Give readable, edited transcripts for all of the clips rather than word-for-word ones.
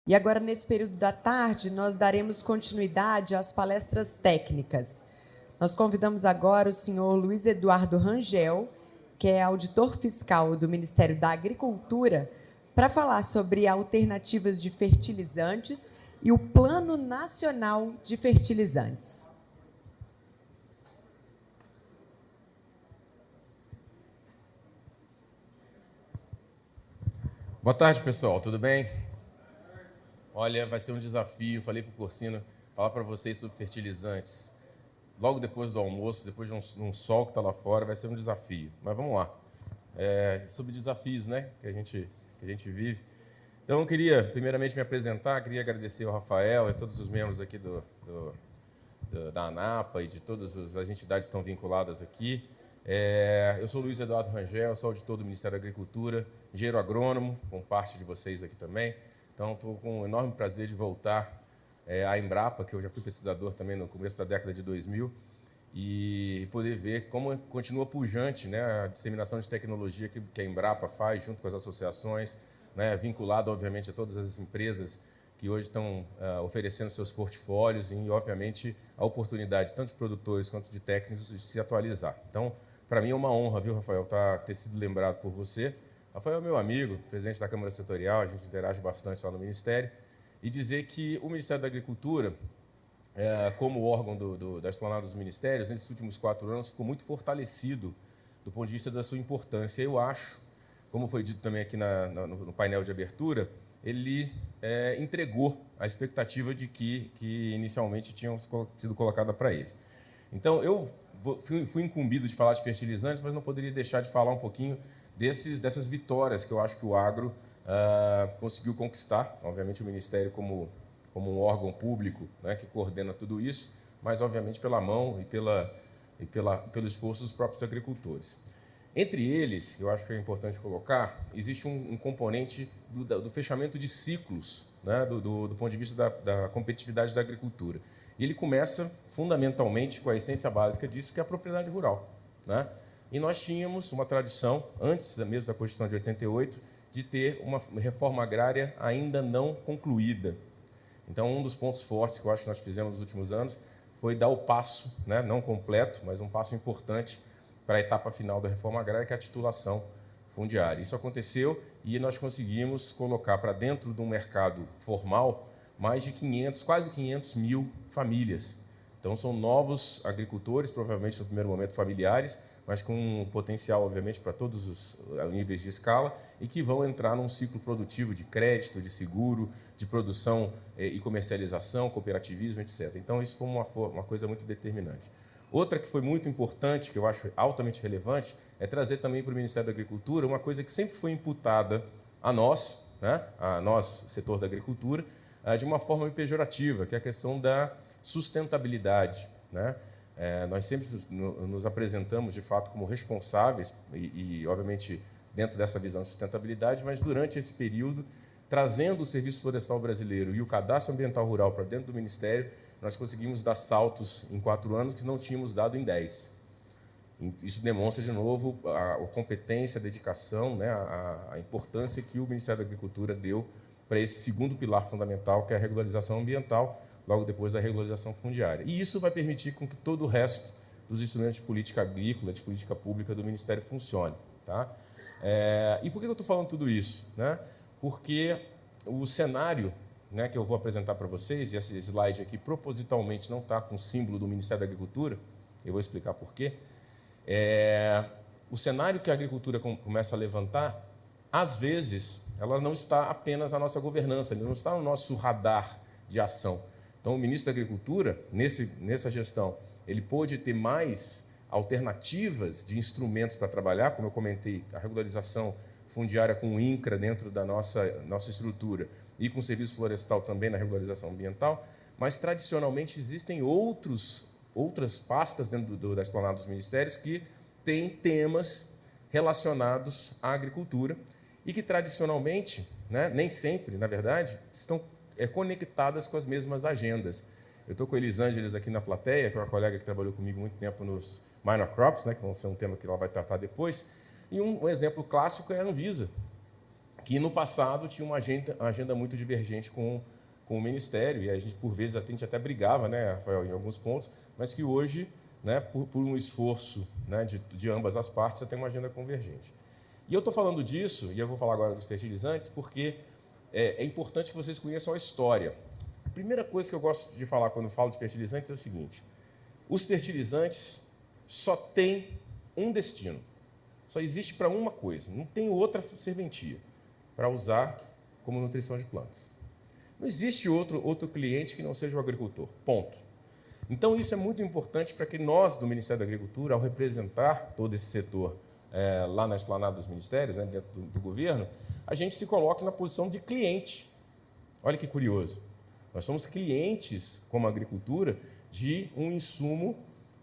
E agora, nesse período da tarde, nós daremos continuidade às palestras técnicas. Nós convidamos agora o senhor Luiz Eduardo Rangel, que é auditor fiscal do Ministério da Agricultura, para falar sobre alternativas de fertilizantes e o Plano Nacional de Fertilizantes. Boa tarde, pessoal. Tudo bem? Olha, vai ser um desafio. Falei para o Corsino falar para vocês sobre fertilizantes. Logo depois do almoço, depois de um sol que está lá fora, vai ser um desafio. Mas vamos lá. Sobre desafios, né, que a gente vive. Então, eu queria, primeiramente, me apresentar. Queria agradecer ao Rafael e a todos os membros aqui da ANAPA e de todas as entidades que estão vinculadas aqui. Eu sou Luiz Eduardo Rangel, sou auditor do Ministério da Agricultura, engenheiro agrônomo, com parte de vocês aqui também. Então, estou com um enorme prazer de voltar à Embrapa, que eu já fui pesquisador também no começo da década de 2000, e poder ver como continua pujante, né, a disseminação de tecnologia que a Embrapa faz junto com as associações, né, vinculado, obviamente, a todas as empresas que hoje estão oferecendo seus portfólios e, obviamente, a oportunidade, tanto de produtores quanto de técnicos, de se atualizar. Então, para mim é uma honra, viu, Rafael, ter sido lembrado por você. Rafael é meu amigo, presidente da Câmara Setorial, a gente interage bastante lá no Ministério, e dizer que o Ministério da Agricultura, como órgão da Esplanada dos Ministérios, nesses últimos 4 anos, ficou muito fortalecido do ponto de vista da sua importância. Eu acho, como foi dito também aqui no painel de abertura, ele entregou a expectativa de que inicialmente tinham sido colocada para eles. Então, eu fui incumbido de falar de fertilizantes, mas não poderia deixar de falar um pouquinho dessas vitórias que eu acho que o agro conseguiu conquistar. Obviamente, o Ministério como um órgão público, né, que coordena tudo isso, mas, obviamente, pela mão e pelo esforço dos próprios agricultores. Entre eles, eu acho que é importante colocar, existe um componente do fechamento de ciclos, né, do ponto de vista da competitividade da agricultura. E ele começa, fundamentalmente, com a essência básica disso, que é a propriedade rural, né? E nós tínhamos uma tradição, antes mesmo da Constituição de 88, de ter uma reforma agrária ainda não concluída. Então, um dos pontos fortes que eu acho que nós fizemos nos últimos anos foi dar o passo, né, não completo, mas um passo importante para a etapa final da reforma agrária, que é a titulação fundiária. Isso aconteceu e nós conseguimos colocar para dentro de um mercado formal mais de 500, quase 500 mil famílias. Então, são novos agricultores, provavelmente no primeiro momento familiares, mas com um potencial, obviamente, para todos os níveis de escala, e que vão entrar num ciclo produtivo de crédito, de seguro, de produção e comercialização, cooperativismo, etc. Então, isso foi uma coisa muito determinante. Outra que foi muito importante, que eu acho altamente relevante, é trazer também para o Ministério da Agricultura uma coisa que sempre foi imputada a nós, né, a nós, setor da agricultura, de uma forma pejorativa, que é a questão da sustentabilidade, né? Nós sempre nos apresentamos, de fato, como responsáveis e, obviamente, dentro dessa visão de sustentabilidade, mas durante esse período, trazendo o Serviço Florestal Brasileiro e o Cadastro Ambiental Rural para dentro do Ministério, nós conseguimos dar saltos em 4 anos que não tínhamos dado em 10. Isso demonstra, de novo, a competência, a dedicação, né, a importância que o Ministério da Agricultura deu para esse segundo pilar fundamental, que é a regularização ambiental, logo depois da regularização fundiária. E isso vai permitir com que todo o resto dos instrumentos de política agrícola, de política pública do Ministério funcione. Tá? E por que eu estou falando tudo isso? Né? Porque o cenário, né, que eu vou apresentar para vocês, e esse slide aqui propositalmente não está com o símbolo do Ministério da Agricultura, eu vou explicar por quê. O cenário que a agricultura começa a levantar, às vezes, ela não está apenas na nossa governança, ela não está no nosso radar de ação. Então, o ministro da Agricultura, nessa gestão, ele pôde ter mais alternativas de instrumentos para trabalhar, como eu comentei, a regularização fundiária com o INCRA dentro da nossa estrutura e com o Serviço Florestal também na regularização ambiental, mas, tradicionalmente, existem outras pastas dentro da Esplanada dos Ministérios que têm temas relacionados à agricultura e que, tradicionalmente, né, nem sempre, na verdade, estão conectadas com as mesmas agendas. Eu estou com a Elisângeles aqui na plateia, que é uma colega que trabalhou comigo muito tempo nos minor crops, né, que vão ser um tema que ela vai tratar depois, e um exemplo clássico é a Anvisa, que no passado tinha uma agenda muito divergente com o Ministério, e a gente, por vezes, a gente até brigava, né, Rafael, em alguns pontos, mas que hoje, né, por um esforço, né, de ambas as partes, você tem uma agenda convergente. E eu estou falando disso, e eu vou falar agora dos fertilizantes, porque é importante que vocês conheçam a história. A primeira coisa que eu gosto de falar quando eu falo de fertilizantes é o seguinte: os fertilizantes só têm um destino, só existe para uma coisa, não tem outra serventia para usar como nutrição de plantas. Não existe outro cliente que não seja o agricultor, ponto. Então, isso é muito importante para que nós, do Ministério da Agricultura, ao representar todo esse setor lá na esplanada dos ministérios, né, dentro do governo, a gente se coloque na posição de cliente. Olha que curioso. Nós somos clientes, como agricultura, de um insumo,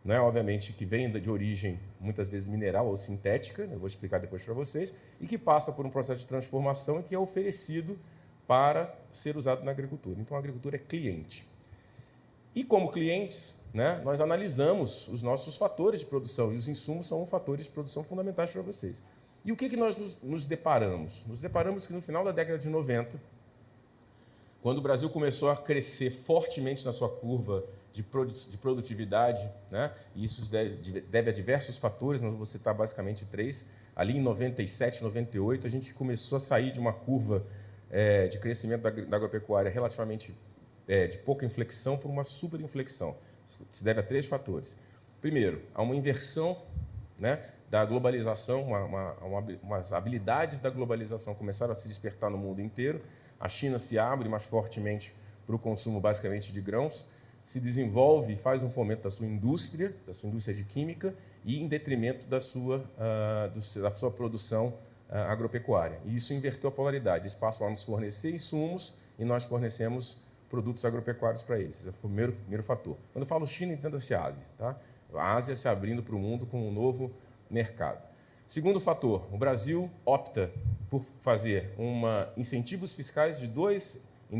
né, obviamente, que vem de origem, muitas vezes, mineral ou sintética, eu vou explicar depois para vocês, e que passa por um processo de transformação e que é oferecido para ser usado na agricultura. Então, a agricultura é cliente. E, como clientes, né, nós analisamos os nossos fatores de produção, e os insumos são fatores de produção fundamentais para vocês. E o que nós nos deparamos? Nos deparamos que, no final da década de 90, quando o Brasil começou a crescer fortemente na sua curva de produtividade, né, e isso deve a diversos fatores, nós vou citar basicamente 3, ali em 97, 98, a gente começou a sair de uma curva de crescimento da agropecuária relativamente de pouca inflexão para uma superinflexão. Isso se deve a 3 fatores. Primeiro, há uma inversão, né, da globalização, umas habilidades da globalização começaram a se despertar no mundo inteiro. A China se abre mais fortemente para o consumo, basicamente, de grãos, se desenvolve e faz um fomento da sua indústria de química, e em detrimento da sua produção agropecuária. E isso inverteu a polaridade. Eles passam a nos fornecer insumos e nós fornecemos produtos agropecuários para eles. Esse é o primeiro fator. Quando eu falo China, entenda-se Ásia. Tá? A Ásia se abrindo para o mundo com um novo mercado. Segundo fator, o Brasil opta por fazer incentivos fiscais em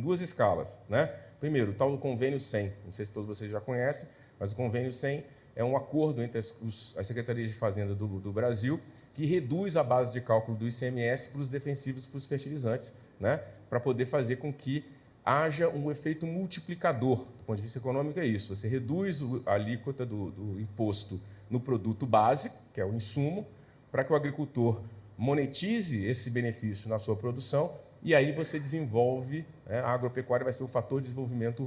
duas escalas. Né? Primeiro, o tal do Convênio 100. Não sei se todos vocês já conhecem, mas o Convênio 100 é um acordo entre as secretarias de Fazenda do Brasil, que reduz a base de cálculo do ICMS para os defensivos, para os fertilizantes, né? Para poder fazer com que haja um efeito multiplicador. Do ponto de vista econômico, é isso. Você reduz a alíquota do imposto no produto básico, que é o insumo, para que o agricultor monetize esse benefício na sua produção, e aí você desenvolve, a agropecuária vai ser o fator de desenvolvimento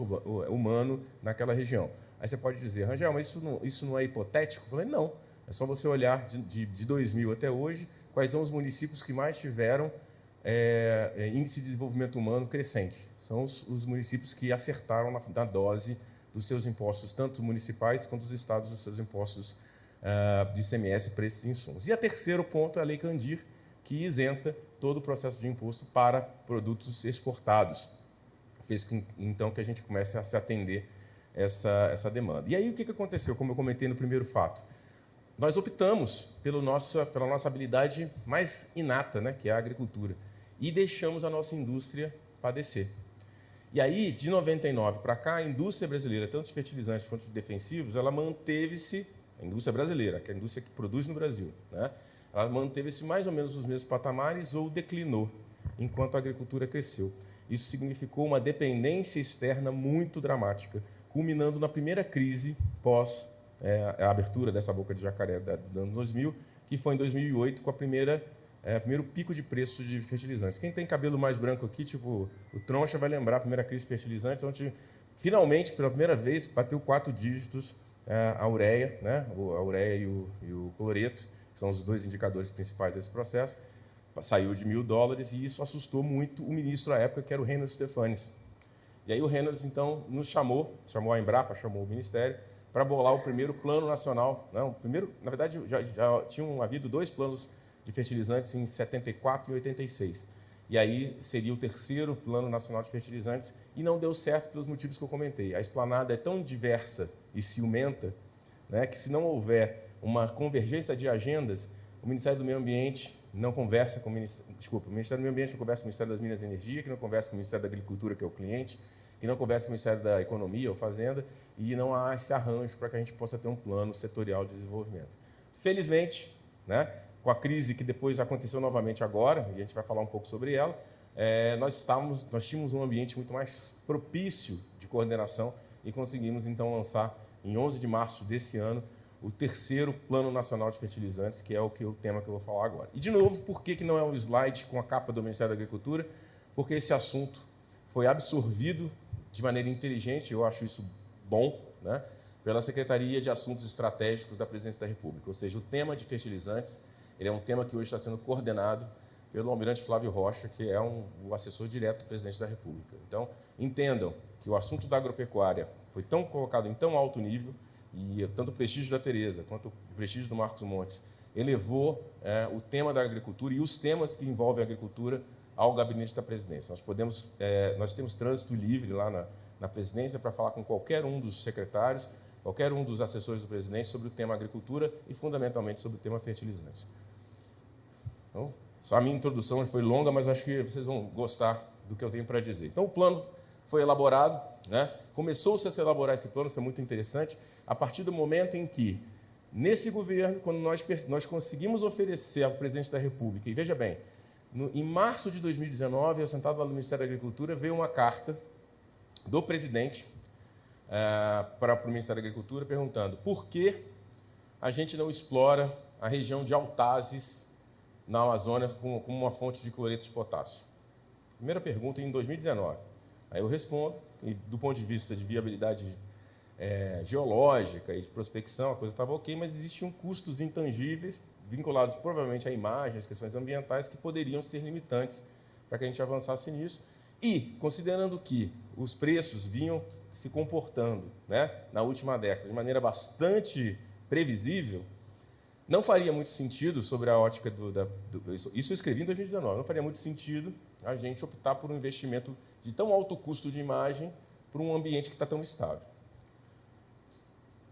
humano naquela região. Aí você pode dizer: Rangel, mas isso não é hipotético? Eu falei: não, é só você olhar de 2000 até hoje, quais são os municípios que mais tiveram índice de desenvolvimento humano crescente. São os municípios que acertaram na dose dos seus impostos, tanto municipais quanto os estados, dos seus impostos de ICMS para esses insumos. E o terceiro ponto é a Lei Candir, que isenta todo o processo de imposto para produtos exportados. Fez então que a gente comece a se atender essa demanda. E aí o que aconteceu, como eu comentei no primeiro fato? Nós optamos pela nossa habilidade mais inata, né, que é a agricultura, e deixamos a nossa indústria padecer. E aí, de 99 para cá, a indústria brasileira, tanto de fertilizantes quanto de defensivos, ela manteve-se, a indústria brasileira, que é a indústria que produz no Brasil, né, ela manteve-se mais ou menos nos mesmos patamares ou declinou, enquanto a agricultura cresceu. Isso significou uma dependência externa muito dramática, culminando na primeira crise pós a abertura dessa boca de jacaré do ano 2000, que foi em 2008, com primeiro pico de preço de fertilizantes. Quem tem cabelo mais branco aqui, tipo o Troncha, vai lembrar a primeira crise de fertilizantes, onde, finalmente, pela primeira vez, bateu 4 dígitos a ureia, né? A ureia e o cloreto, que são os 2 indicadores principais desse processo, saiu de $1.000, e isso assustou muito o ministro à época, que era o Reynolds Stefanes. E aí o Reynolds, então, nos chamou a Embrapa, chamou o Ministério, para bolar o primeiro plano nacional. Não, na verdade, já tinham havido 2 planos de fertilizantes em 74 e 86. E aí seria o terceiro plano nacional de fertilizantes, e não deu certo pelos motivos que eu comentei. A esplanada é tão diversa e ciumenta, né, que se não houver uma convergência de agendas, o Ministério do Meio Ambiente não conversa com o Ministério do Meio Ambiente não conversa com o Ministério das Minas e Energia, que não conversa com o Ministério da Agricultura, que é o cliente, que não conversa com o Ministério da Economia ou Fazenda, e não há esse arranjo para que a gente possa ter um plano setorial de desenvolvimento. Felizmente, né, com a crise que depois aconteceu novamente agora, e a gente vai falar um pouco sobre ela, nós tínhamos um ambiente muito mais propício de coordenação e conseguimos, então, lançar, em 11 de março desse ano, o terceiro Plano Nacional de Fertilizantes, que é o tema que eu vou falar agora. E, de novo, por que não é um slide com a capa do Ministério da Agricultura? Porque esse assunto foi absorvido de maneira inteligente, eu acho isso bom, né, pela Secretaria de Assuntos Estratégicos da Presidência da República. Ou seja, o tema de fertilizantes ele é um tema que hoje está sendo coordenado pelo almirante Flávio Rocha, que é o assessor direto do presidente da República. Então, entendam que o assunto da agropecuária foi tão colocado em tão alto nível, e tanto o prestígio da Tereza quanto o prestígio do Marcos Montes elevou o tema da agricultura e os temas que envolvem a agricultura ao gabinete da presidência. Nós temos trânsito livre lá na presidência para falar com qualquer um dos secretários, qualquer um dos assessores do presidente sobre o tema agricultura e, fundamentalmente, sobre o tema fertilizantes. Então, só a minha introdução foi longa, mas acho que vocês vão gostar do que eu tenho para dizer. Então, o plano foi elaborado, né? Começou-se a se elaborar esse plano, isso é muito interessante, a partir do momento em que, nesse governo, quando nós conseguimos oferecer ao presidente da República, e veja bem, em março de 2019, eu sentado lá no Ministério da Agricultura, veio uma carta do presidente para o Ministério da Agricultura perguntando por que a gente não explora a região de Altazes, na Amazônia, como uma fonte de cloreto de potássio. Primeira pergunta em 2019. Aí eu respondo, e do ponto de vista de viabilidade geológica e de prospecção, a coisa estava ok, mas existiam custos intangíveis, vinculados provavelmente a imagens, questões ambientais, que poderiam ser limitantes para que a gente avançasse nisso. E, considerando que os preços vinham se comportando, né, na última década de maneira bastante previsível, não faria muito sentido, sobre a ótica isso eu escrevi em 2019, não faria muito sentido a gente optar por um investimento de tão alto custo de imagem para um ambiente que está tão estável.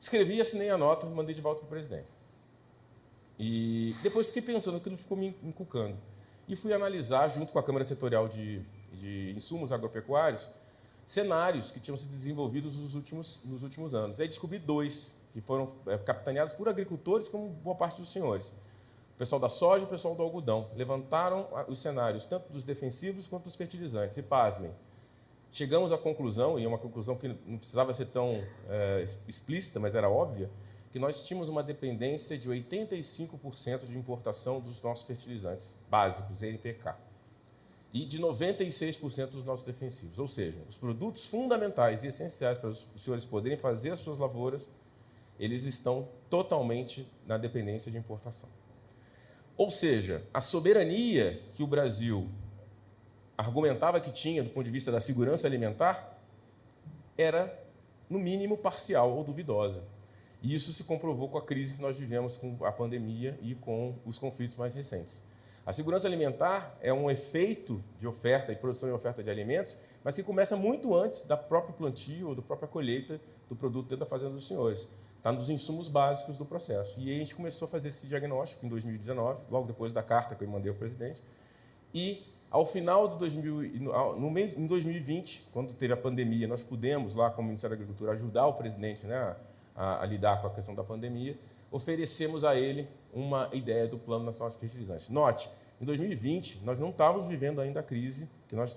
Escrevi, assinei a nota e mandei de volta para o presidente. E depois fiquei pensando, aquilo ficou me encucando. E fui analisar, junto com a Câmara Setorial de Insumos Agropecuários, cenários que tinham sido desenvolvidos nos últimos anos. Aí descobri dois, que foram capitaneados por agricultores, como boa parte dos senhores. O pessoal da soja e o pessoal do algodão. Levantaram os cenários, tanto dos defensivos quanto dos fertilizantes. E, pasmem, chegamos à conclusão, e é uma conclusão que não precisava ser tão explícita, mas era óbvia, que nós tínhamos uma dependência de 85% de importação dos nossos fertilizantes básicos, NPK, e de 96% dos nossos defensivos. Ou seja, os produtos fundamentais e essenciais para os senhores poderem fazer as suas lavouras, eles estão totalmente na dependência de importação. Ou seja, a soberania que o Brasil argumentava que tinha do ponto de vista da segurança alimentar era, no mínimo, parcial ou duvidosa. E isso se comprovou com a crise que nós vivemos com a pandemia e com os conflitos mais recentes. A segurança alimentar é um efeito de oferta e produção e oferta de alimentos, mas que começa muito antes da própria plantio ou da própria colheita do produto dentro da fazenda dos senhores. Está nos insumos básicos do processo. E aí a gente começou a fazer esse diagnóstico em 2019, logo depois da carta que eu mandei ao presidente. E, ao final de em 2020, quando teve a pandemia, nós pudemos, lá como Ministério da Agricultura, ajudar o presidente, né, a lidar com a questão da pandemia, oferecemos a ele uma ideia do Plano Nacional de Fertilizantes. Note, em 2020, nós não estávamos vivendo ainda a crise que nós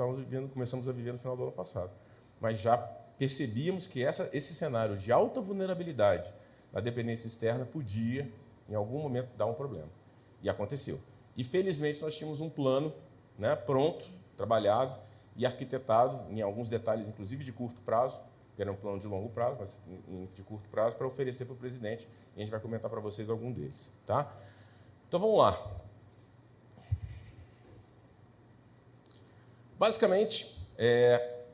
começamos a viver no final do ano passado, mas já percebíamos que esse cenário de alta vulnerabilidade na dependência externa podia, em algum momento, dar um problema. E aconteceu. E, felizmente, nós tínhamos um plano, né, pronto, trabalhado e arquitetado, em alguns detalhes, inclusive de curto prazo, que era um plano de longo prazo, mas de curto prazo, para oferecer para o presidente, e a gente vai comentar para vocês algum deles. Tá? Então, vamos lá. Basicamente,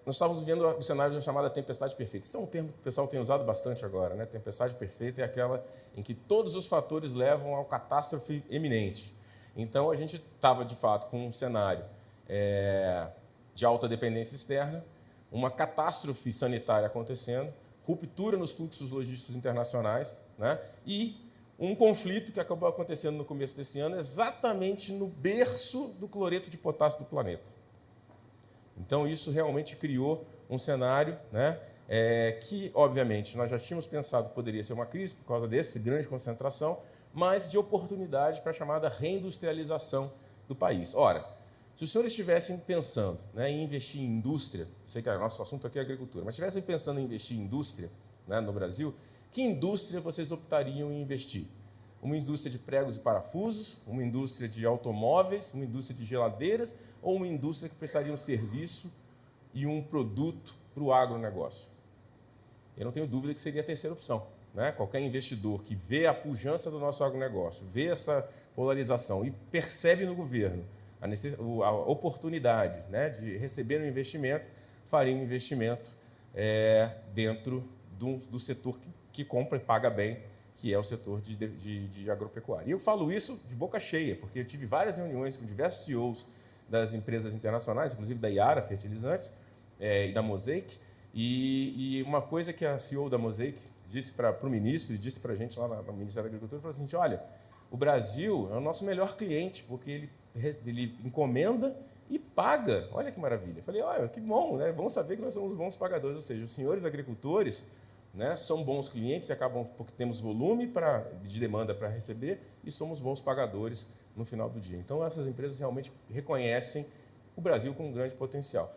nós estávamos vivendo o cenário da chamada tempestade perfeita. Isso é um termo que o pessoal tem usado bastante agora, né? Tempestade perfeita é aquela em que todos os fatores levam ao catástrofe eminente. Então, a gente estava, de fato, com um cenário de alta dependência externa, uma catástrofe sanitária acontecendo, ruptura nos fluxos logísticos internacionais, né? E um conflito que acabou acontecendo no começo desse ano, exatamente no berço do cloreto de potássio do planeta. Então, isso realmente criou um cenário, né, que, obviamente, nós já tínhamos pensado que poderia ser uma crise por causa dessa grande concentração, mas de oportunidade para a chamada reindustrialização do país. Ora, se os senhores estivessem pensando, né, em investir em indústria, sei que o nosso assunto aqui é agricultura, mas estivessem pensando em investir em indústria, né, no Brasil, que indústria vocês optariam em investir? Uma indústria de pregos e parafusos, uma indústria de automóveis, uma indústria de geladeiras ou uma indústria que prestaria um serviço e um produto para o agronegócio? Eu não tenho dúvida que seria a terceira opção, né? Qualquer investidor que vê a pujança do nosso agronegócio, vê essa polarização e percebe no governo a oportunidade, né, de receber um investimento, faria um investimento dentro do setor que compra e paga bem, que é o setor de agropecuária. E eu falo isso de boca cheia, porque eu tive várias reuniões com diversos CEOs das empresas internacionais, inclusive da Yara Fertilizantes e da Mosaic, e uma coisa que a CEO da Mosaic disse para o ministro e disse para a gente lá no Ministério da Agricultura, falou assim, olha, o Brasil é o nosso melhor cliente, porque ele encomenda e paga. Olha que maravilha. Eu falei, olha, que bom, né? Bom saber que nós somos bons pagadores, ou seja, os senhores agricultores, né, são bons clientes e acabam porque temos volume de demanda para receber e somos bons pagadores no final do dia. Então, essas empresas realmente reconhecem o Brasil com um grande potencial.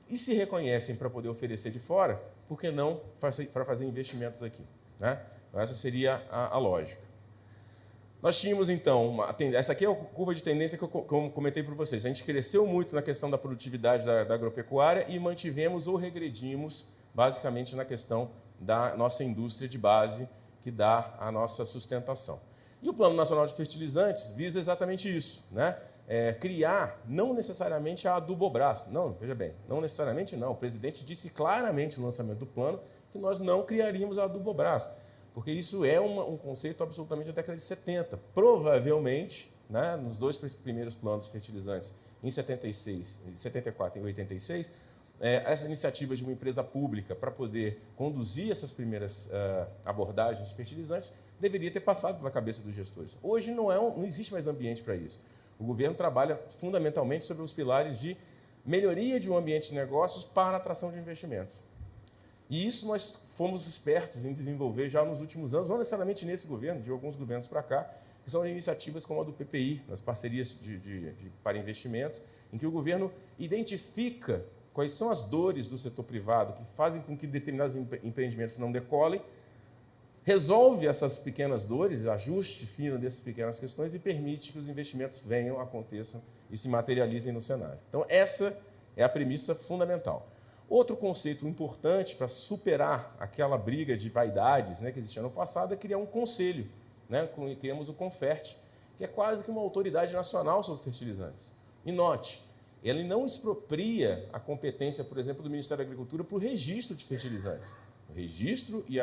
E se reconhecem para poder oferecer de fora, por que não para fazer investimentos aqui, né? Então, essa seria a lógica. Nós tínhamos, então, essa aqui é a curva de tendência que eu comentei para vocês. A gente cresceu muito na questão da produtividade da agropecuária e mantivemos ou regredimos, basicamente, na questão da nossa indústria de base, que dá a nossa sustentação. E o Plano Nacional de Fertilizantes visa exatamente isso, né? Criar, não necessariamente a Adubobras. Não, veja bem, não necessariamente não. O presidente disse claramente no lançamento do plano que nós não criaríamos a Adubobras, porque isso é um conceito absolutamente da década de 70. Provavelmente, né, nos dois primeiros planos fertilizantes, em 76, 74 e 86, essa iniciativa de uma empresa pública para poder conduzir essas primeiras abordagens de fertilizantes deveria ter passado pela cabeça dos gestores. Hoje não existe mais ambiente para isso. O governo trabalha fundamentalmente sobre os pilares de melhoria de um ambiente de negócios para a atração de investimentos. E isso nós fomos espertos em desenvolver já nos últimos anos, não necessariamente nesse governo, de alguns governos para cá, que são iniciativas como a do PPI, nas parcerias para investimentos, em que o governo identifica quais são as dores do setor privado que fazem com que determinados empreendimentos não decolem, resolve essas pequenas dores, ajuste fino dessas pequenas questões e permite que os investimentos venham, aconteçam e se materializem no cenário. Então, essa é a premissa fundamental. Outro conceito importante para superar aquela briga de vaidades, né, que existia no passado é criar um conselho, né? Criamos o CONFERT, que é quase que uma autoridade nacional sobre fertilizantes. E note, ele não expropria a competência, por exemplo, do Ministério da Agricultura para o registro de fertilizantes. O registro e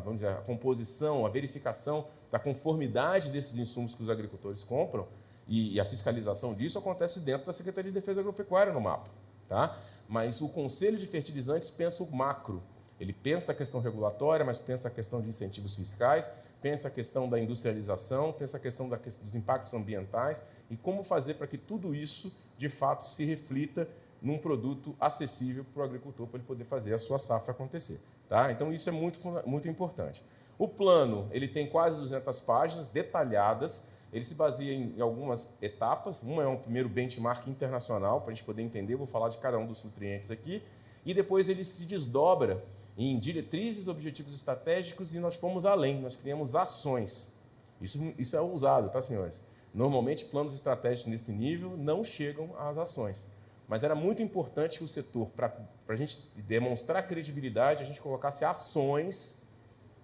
vamos dizer, a composição, a verificação da conformidade desses insumos que os agricultores compram e a fiscalização disso acontece dentro da Secretaria de Defesa Agropecuária no MAPA, tá? Mas o Conselho de Fertilizantes pensa o macro. Ele pensa a questão regulatória, mas pensa a questão de incentivos fiscais, pensa a questão da industrialização, pensa a questão dos impactos ambientais e como fazer para que tudo isso, de fato, se reflita num produto acessível para o agricultor, para ele poder fazer a sua safra acontecer. Tá? Então, isso é muito, muito importante. O plano ele tem quase 200 páginas detalhadas, ele se baseia em algumas etapas. Uma é um primeiro benchmark internacional, para a gente poder entender, vou falar de cada um dos nutrientes aqui, e depois ele se desdobra em diretrizes, objetivos estratégicos, e nós fomos além, nós criamos ações. Isso é ousado, tá, senhores? Normalmente, planos estratégicos nesse nível não chegam às ações. Mas era muito importante que o setor, para a gente demonstrar credibilidade, a gente colocasse ações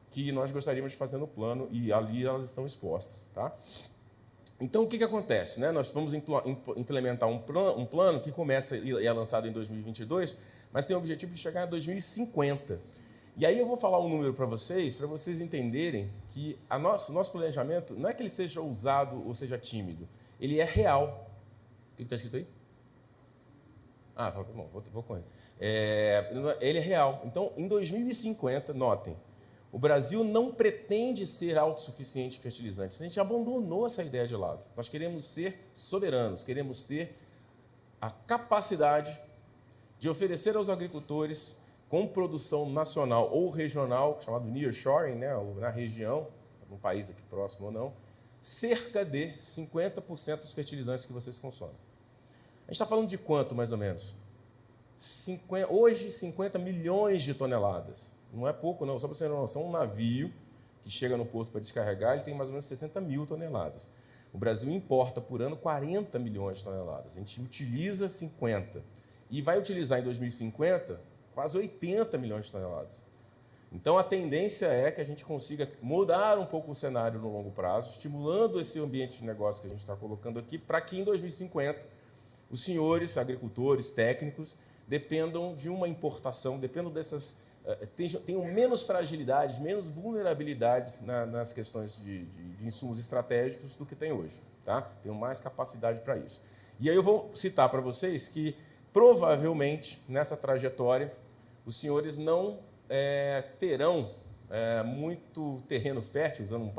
que nós gostaríamos de fazer no plano, e ali elas estão expostas. Tá? Então, o que acontece? Né? Nós vamos implementar um plano que começa e é lançado em 2022, mas tem o objetivo de chegar em 2050. E aí eu vou falar um número para vocês entenderem que nosso planejamento não é que ele seja ousado ou seja tímido, ele é real. O que está escrito aí? Ah, bom, vou correr. Ele é real. Então, em 2050, notem, o Brasil não pretende ser autossuficiente em fertilizantes. A gente abandonou essa ideia de lado. Nós queremos ser soberanos, queremos ter a capacidade de oferecer aos agricultores com produção nacional ou regional, chamado nearshoring, né, na região, num país aqui próximo ou não, cerca de 50% dos fertilizantes que vocês consomem. A gente está falando de quanto, mais ou menos? Hoje, 50 milhões de toneladas. Não é pouco, não. Só para você ter uma noção, um navio que chega no porto para descarregar, ele tem mais ou menos 60 mil toneladas. O Brasil importa por ano 40 milhões de toneladas. A gente utiliza 50. E vai utilizar em 2050 quase 80 milhões de toneladas. Então, a tendência é que a gente consiga mudar um pouco o cenário no longo prazo, estimulando esse ambiente de negócio que a gente está colocando aqui, para que em 2050 os senhores agricultores, técnicos, dependam de uma importação, dependam dessas, tenham menos fragilidades, menos vulnerabilidades nas questões de insumos estratégicos do que tem hoje. Tá? Tenham mais capacidade para isso. E aí eu vou citar para vocês que, provavelmente, nessa trajetória, os senhores não terão muito terreno fértil, usando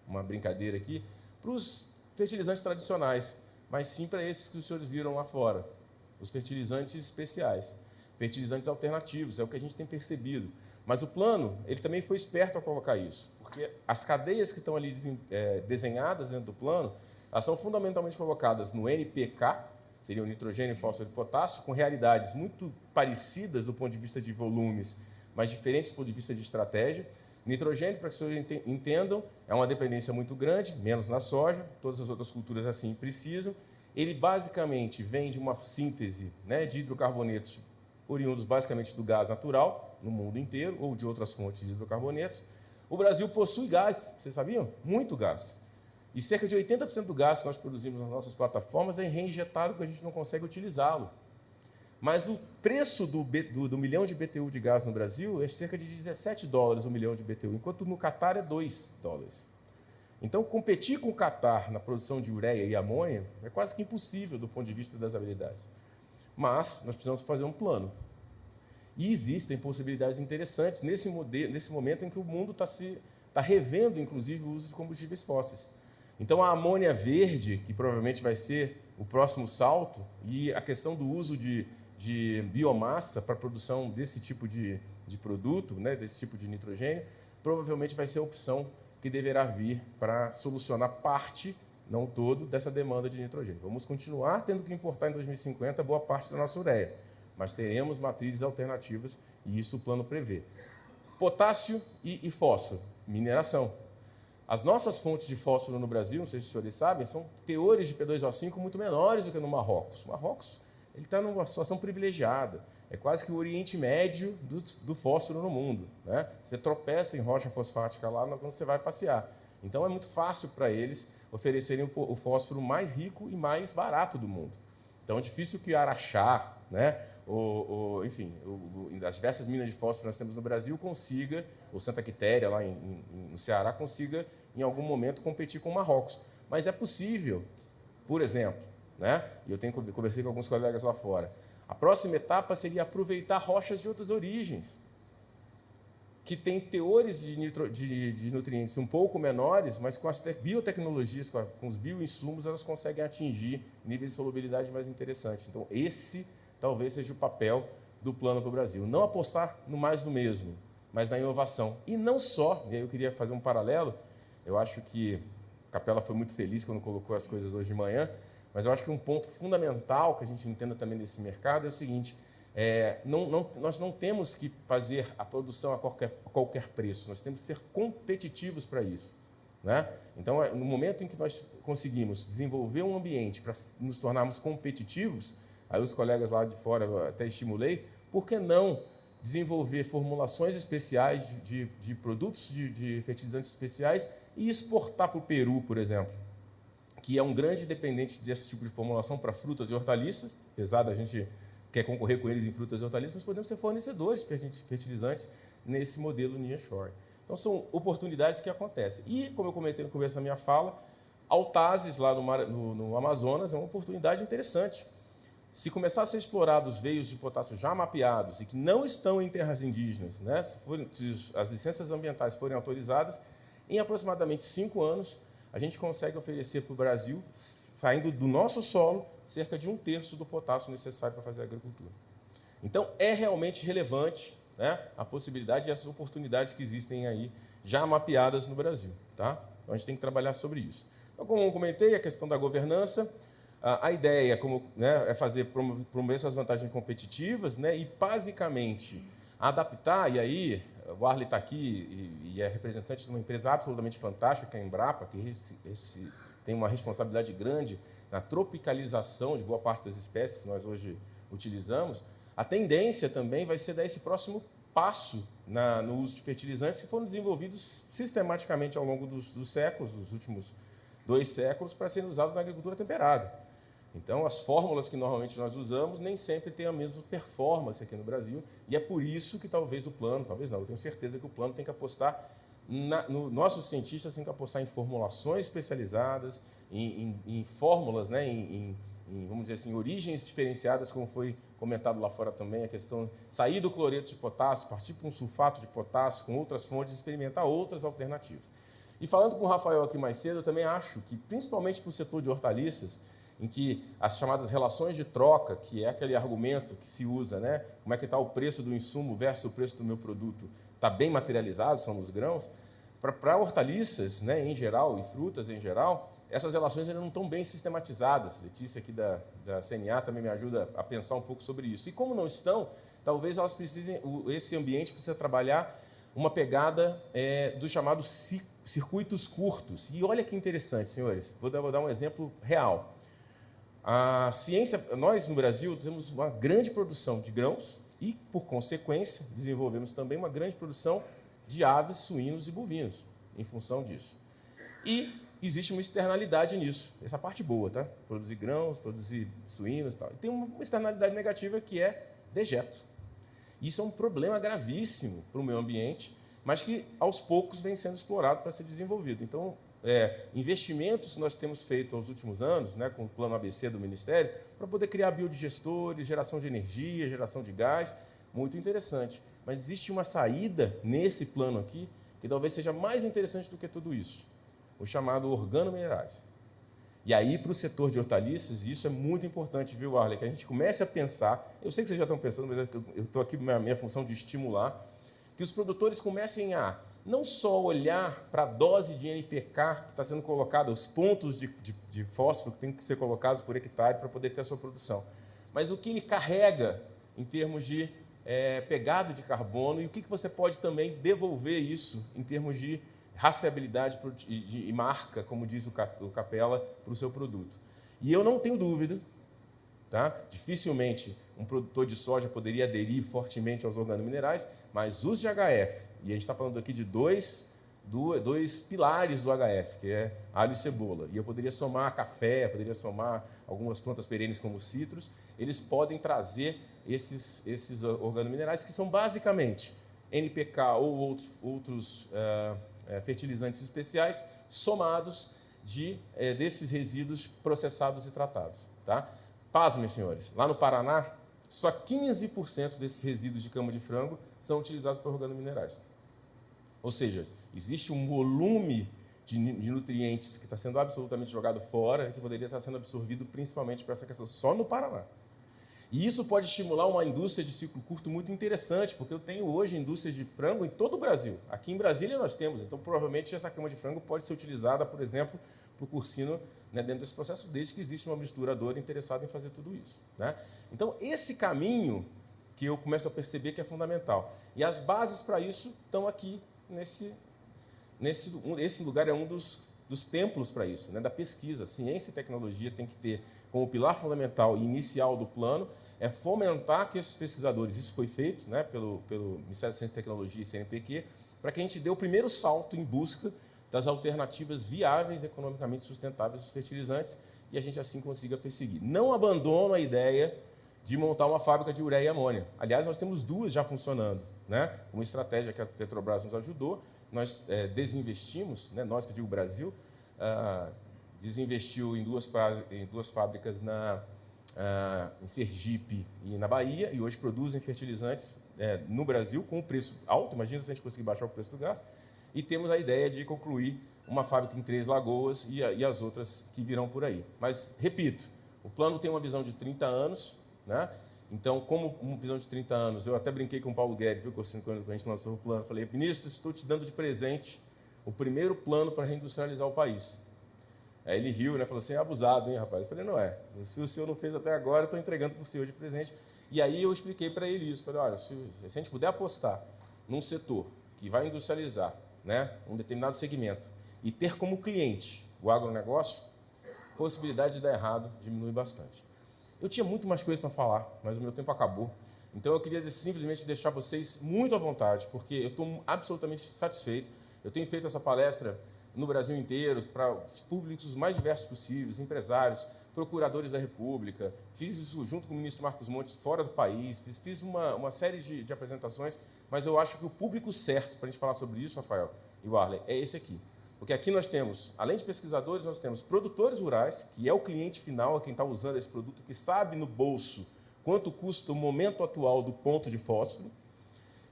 uma brincadeira aqui, para os fertilizantes tradicionais, mas sim para esses que os senhores viram lá fora, os fertilizantes especiais, fertilizantes alternativos, é o que a gente tem percebido. Mas o plano, ele também foi esperto ao colocar isso, porque as cadeias que estão ali desenhadas dentro do plano, elas são fundamentalmente colocadas no NPK, seria o nitrogênio, fósforo e potássio, com realidades muito parecidas do ponto de vista de volumes, mas diferentes do ponto de vista de estratégia. Nitrogênio, para que vocês entendam, é uma dependência muito grande, menos na soja, todas as outras culturas assim precisam. Ele basicamente vem de uma síntese, né, de hidrocarbonetos oriundos basicamente do gás natural, no mundo inteiro, ou de outras fontes de hidrocarbonetos. O Brasil possui gás, vocês sabiam? Muito gás. E cerca de 80% do gás que nós produzimos nas nossas plataformas é reinjetado porque a gente não consegue utilizá-lo. Mas o preço do milhão de BTU de gás no Brasil é cerca de $17 o milhão de BTU, enquanto no Catar é $2. Então, competir com o Catar na produção de ureia e amônia é quase que impossível do ponto de vista das habilidades. Mas nós precisamos fazer um plano. E existem possibilidades interessantes nesse momento em que o mundo está revendo, inclusive, o uso de combustíveis fósseis. Então, a amônia verde, que provavelmente vai ser o próximo salto, e a questão do uso de biomassa para a produção desse tipo de produto, né, desse tipo de nitrogênio, provavelmente vai ser a opção que deverá vir para solucionar parte, não todo, dessa demanda de nitrogênio. Vamos continuar tendo que importar em 2050 boa parte da nossa ureia, mas teremos matrizes alternativas e isso o plano prevê. Potássio e fósforo, mineração. As nossas fontes de fósforo no Brasil, não sei se os senhores sabem, são teores de P2O5 muito menores do que no Marrocos. O Marrocos está numa situação privilegiada. É quase que o Oriente Médio do fósforo no mundo. Né? Você tropeça em rocha fosfática lá quando você vai passear. Então, é muito fácil para eles oferecerem o fósforo mais rico e mais barato do mundo. Então, é difícil que Araxá, né, enfim, as diversas minas de fósforo que nós temos no Brasil consiga, ou Santa Quitéria, lá no Ceará, consiga, em algum momento, competir com o Marrocos. Mas é possível, por exemplo, né, e eu conversei com alguns colegas lá fora, a próxima etapa seria aproveitar rochas de outras origens, que têm teores de nutrientes um pouco menores, mas com as biotecnologias, com os bioinsumos, elas conseguem atingir níveis de solubilidade mais interessantes. Então, esse talvez seja o papel do plano para o Brasil. Não apostar no mais do mesmo, mas na inovação. E não só, e aí eu queria fazer um paralelo, eu acho que a Capela foi muito feliz quando colocou as coisas hoje de manhã, mas eu acho que um ponto fundamental que a gente entenda também desse mercado é o seguinte, nós não temos que fazer a produção a qualquer preço, nós temos que ser competitivos para isso. Né? Então, no momento em que nós conseguimos desenvolver um ambiente para nos tornarmos competitivos, aí os colegas lá de fora eu até estimulei, por que não desenvolver formulações especiais de produtos de fertilizantes especiais e exportar para o Peru, por exemplo, que é um grande dependente desse tipo de formulação para frutas e hortaliças, apesar da gente quer concorrer com eles em frutas e hortaliças, mas podemos ser fornecedores de fertilizantes nesse modelo nearshore. Então, são oportunidades que acontecem. E, como eu comentei no começo da minha fala, Altazes, lá no Amazonas, é uma oportunidade interessante. Se começar a ser explorados veios de potássio já mapeados e que não estão em terras indígenas, né, se as licenças ambientais forem autorizadas, em aproximadamente 5 anos, a gente consegue oferecer para o Brasil, saindo do nosso solo, cerca de 1/3 do potássio necessário para fazer a agricultura. Então, é realmente relevante, né, a possibilidade e as oportunidades que existem aí já mapeadas no Brasil. Tá? Então, a gente tem que trabalhar sobre isso. Então, como eu comentei, a questão da governança, a ideia é promover essas vantagens competitivas, né, e, basicamente, adaptar, e aí o Arley está aqui e é representante de uma empresa absolutamente fantástica, que é a Embrapa, que tem uma responsabilidade grande na tropicalização de boa parte das espécies que nós hoje utilizamos. A tendência também vai ser dar esse próximo passo no uso de fertilizantes que foram desenvolvidos sistematicamente ao longo dos séculos, dos últimos 2 séculos, para serem usados na agricultura temperada. Então, as fórmulas que normalmente nós usamos nem sempre têm a mesma performance aqui no Brasil, e é por isso que talvez o plano, talvez não, eu tenho certeza que o plano tem que apostar, nossos cientistas têm que apostar em formulações especializadas, em fórmulas, né, vamos dizer assim, origens diferenciadas, como foi comentado lá fora também, a questão sair do cloreto de potássio, partir para um sulfato de potássio, com outras fontes, experimentar outras alternativas. E falando com o Rafael aqui mais cedo, eu também acho que, principalmente para o setor de hortaliças, em que as chamadas relações de troca, que é aquele argumento que se usa, né? Como é que está o preço do insumo versus o preço do meu produto, está bem materializado, são os grãos. Para hortaliças, né, em geral, e frutas em geral, essas relações ainda não estão bem sistematizadas. Letícia aqui da CNA também me ajuda a pensar um pouco sobre isso. E como não estão, talvez elas precisem, esse ambiente precisa trabalhar uma pegada dos chamados circuitos curtos. E olha que interessante, senhores, vou dar um exemplo real. A ciência, nós no Brasil temos uma grande produção de grãos e, por consequência, desenvolvemos também uma grande produção de aves, suínos e bovinos, em função disso. E existe uma externalidade nisso, essa parte boa, tá? Produzir grãos, produzir suínos e tal. E tem uma externalidade negativa que é dejeto. Isso é um problema gravíssimo para o meio ambiente, mas que aos poucos vem sendo explorado para ser desenvolvido. Então, investimentos que nós temos feito aos últimos anos, né, com o plano ABC do Ministério, para poder criar biodigestores, geração de energia, geração de gás, muito interessante. Mas existe uma saída nesse plano aqui que talvez seja mais interessante do que tudo isso, o chamado organominerais. E aí, para o setor de hortaliças, isso é muito importante, viu, Arley? Que a gente comece a pensar, eu sei que vocês já estão pensando, mas eu estou aqui na minha função de estimular, que os produtores comecem a não só olhar para a dose de NPK que está sendo colocada, os pontos de fósforo que tem que ser colocados por hectare para poder ter a sua produção, mas o que ele carrega em termos de pegada de carbono e o que você pode também devolver isso em termos de rastreabilidade e marca, como diz o Capella, para o seu produto. E eu não tenho dúvida, tá? Dificilmente um produtor de soja poderia aderir fortemente aos organominerais, mas os de HF, e a gente está falando aqui de dois pilares do HF, que é alho e cebola, e eu poderia somar café, poderia somar algumas plantas perenes como citros, eles podem trazer esses organominerais que são basicamente NPK ou outros fertilizantes especiais somados desses resíduos processados e tratados. Tá? Pasmem, senhores, lá no Paraná, só 15% desses resíduos de cama de frango são utilizados por organominerais. Ou seja, existe um volume de nutrientes que está sendo absolutamente jogado fora e que poderia estar sendo absorvido principalmente para essa questão só no Paraná. E isso pode estimular uma indústria de ciclo curto muito interessante, porque eu tenho hoje indústrias de frango em todo o Brasil. Aqui em Brasília nós temos, então provavelmente essa cama de frango pode ser utilizada, por exemplo, para o porcino, né, dentro desse processo, desde que existe uma misturadora interessada em fazer tudo isso. Né? Então, esse caminho que eu começo a perceber que é fundamental. E as bases para isso estão aqui esse lugar é um dos templos para isso, né, da pesquisa. Ciência e tecnologia tem que ter como pilar fundamental e inicial do plano fomentar que esses pesquisadores, isso foi feito, né, pelo Ministério da Ciência e Tecnologia e CNPq, para que a gente dê o primeiro salto em busca das alternativas viáveis, economicamente sustentáveis dos fertilizantes, e a gente assim consiga perseguir. Não abandono a ideia de montar uma fábrica de ureia e amônia. Aliás, nós temos 2 já funcionando, né? Uma estratégia que a Petrobras nos ajudou, nós desinvestimos, né? Nós que digo Brasil, desinvestiu em duas fábricas em Sergipe e na Bahia, e hoje produzem fertilizantes no Brasil com um preço alto. Imagina se a gente conseguir baixar o preço do gás. E temos a ideia de concluir uma fábrica em Três Lagoas e as outras que virão por aí. Mas, repito, o plano tem uma visão de 30 anos, né? Então, como uma visão de 30 anos, eu até brinquei com o Paulo Guedes, viu, Corsino, quando a gente lançou o plano, falei, ministro, estou te dando de presente o primeiro plano para reindustrializar o país. Aí ele riu, né, falou assim, é abusado, hein, rapaz? Eu falei, não é. Se o senhor não fez até agora, eu estou entregando para o senhor de presente. E aí eu expliquei para ele isso. Falei, olha, se a gente puder apostar num setor que vai industrializar, né, um determinado segmento e ter como cliente o agronegócio, a possibilidade de dar errado diminui bastante. Eu tinha muito mais coisa para falar, mas o meu tempo acabou. Então eu queria simplesmente deixar vocês muito à vontade, porque eu estou absolutamente satisfeito. Eu tenho feito essa palestra no Brasil inteiro, para os públicos mais diversos possíveis, empresários, procuradores da República. Fiz isso junto com o ministro Marcos Montes fora do país, fiz uma série de apresentações, mas eu acho que o público certo para a gente falar sobre isso, Rafael e Warley, é esse aqui. Porque aqui nós temos, além de pesquisadores, nós temos produtores rurais, que é o cliente final, é quem está usando esse produto, que sabe no bolso quanto custa o momento atual do ponto de fósforo.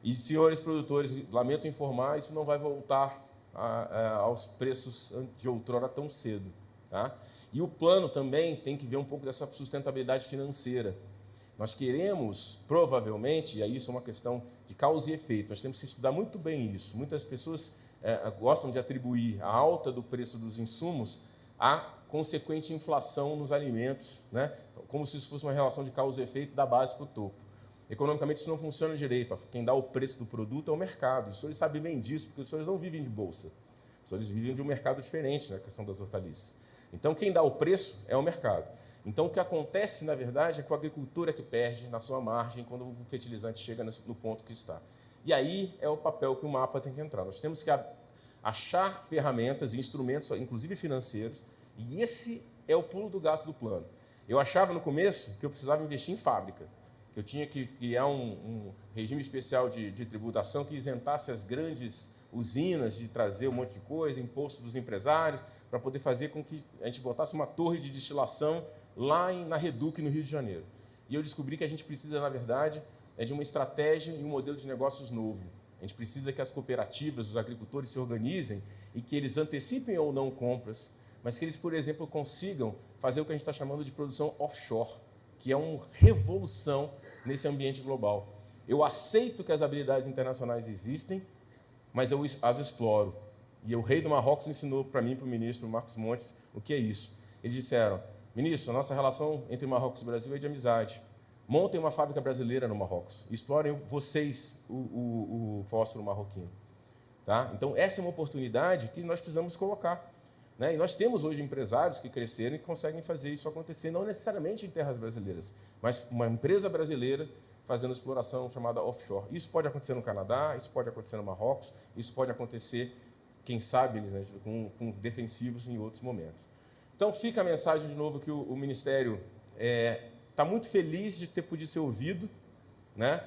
E, senhores produtores, lamento informar, isso não vai voltar aos preços de outrora tão cedo. Tá? E o plano também tem que ver um pouco dessa sustentabilidade financeira. Nós queremos, provavelmente, e aí isso é uma questão de causa e efeito, nós temos que estudar muito bem isso. Muitas pessoas gostam de atribuir a alta do preço dos insumos à consequente inflação nos alimentos, né? Como se isso fosse uma relação de causa e efeito da base para o topo. Economicamente isso não funciona direito. Quem dá o preço do produto é o mercado. Os senhores sabem bem disso, porque os senhores não vivem de bolsa. Os senhores vivem de um mercado diferente na questão das hortaliças. Então, quem dá o preço é o mercado. Então, o que acontece, na verdade, é que o agricultor é que perde na sua margem quando o fertilizante chega no ponto que está. E aí é o papel que o mapa tem que entrar. Nós temos que achar ferramentas e instrumentos, inclusive financeiros, e esse é o pulo do gato do plano. Eu achava no começo que eu precisava investir em fábrica, que eu tinha que criar um regime especial de tributação que isentasse as grandes usinas de trazer um monte de coisa, imposto dos empresários, para poder fazer com que a gente botasse uma torre de destilação lá na Reduc, no Rio de Janeiro. E eu descobri que a gente precisa, na verdade, de uma estratégia e um modelo de negócios novo. A gente precisa que as cooperativas, os agricultores se organizem e que eles antecipem ou não compras, mas que eles, por exemplo, consigam fazer o que a gente está chamando de produção offshore, que é uma revolução nesse ambiente global. Eu aceito que as habilidades internacionais existem, mas eu as exploro. E o rei do Marrocos ensinou para mim, para o ministro Marcos Montes, o que é isso. Eles disseram, ministro, a nossa relação entre Marrocos e Brasil é de amizade. Montem uma fábrica brasileira no Marrocos. Explorem vocês o fósforo marroquino. Tá? Então, essa é uma oportunidade que nós precisamos colocar. Né? E nós temos hoje empresários que cresceram e conseguem fazer isso acontecer, não necessariamente em terras brasileiras, mas uma empresa brasileira fazendo exploração chamada offshore. Isso pode acontecer no Canadá, isso pode acontecer no Marrocos, isso pode acontecer, quem sabe, né, com defensivos em outros momentos. Então, fica a mensagem de novo que o Ministério está muito feliz de ter podido ser ouvido, né?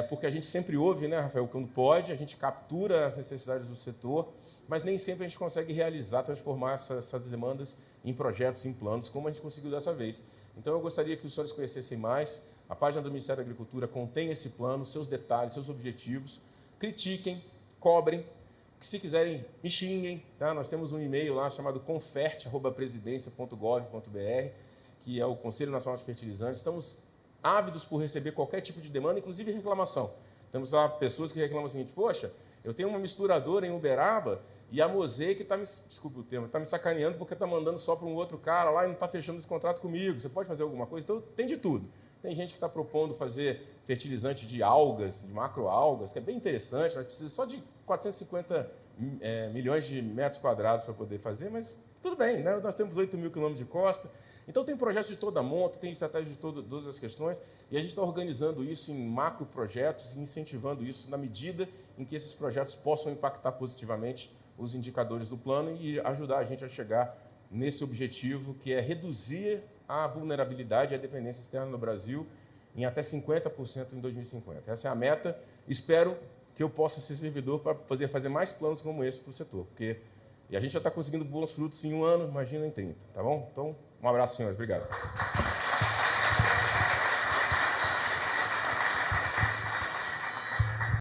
Porque a gente sempre ouve, né, Rafael, quando pode, a gente captura as necessidades do setor, mas nem sempre a gente consegue realizar, transformar essas demandas em projetos, em planos, como a gente conseguiu dessa vez. Então, eu gostaria que os senhores conhecessem mais. A página do Ministério da Agricultura contém esse plano, seus detalhes, seus objetivos. Critiquem, cobrem, que se quiserem, me xinguem. Tá? Nós temos um e-mail lá chamado conferte@presidencia.gov.br, que é o Conselho Nacional de Fertilizantes. Estamos ávidos por receber qualquer tipo de demanda, inclusive reclamação. Temos lá pessoas que reclamam o seguinte, poxa, eu tenho uma misturadora em Uberaba e a Mosaic está me, desculpa o termo, está me sacaneando porque está mandando só para um outro cara lá e não está fechando esse contrato comigo. Você pode fazer alguma coisa? Então, tem de tudo. Tem gente que está propondo fazer fertilizante de algas, de macroalgas, que é bem interessante, mas precisa só de 450 milhões de metros quadrados para poder fazer, mas tudo bem, né? Nós temos 8 mil quilômetros de costa. Então, tem projetos de toda a monta, tem estratégia de todas as questões, e a gente está organizando isso em macro projetos e incentivando isso na medida em que esses projetos possam impactar positivamente os indicadores do plano e ajudar a gente a chegar nesse objetivo, que é reduzir a vulnerabilidade e a dependência externa no Brasil em até 50% em 2050. Essa é a meta. Espero que eu possa ser servidor para poder fazer mais planos como esse para o setor, porque a gente já está conseguindo bons frutos em 1 ano, imagina em 30, tá bom? Então, um abraço, senhores. Obrigado.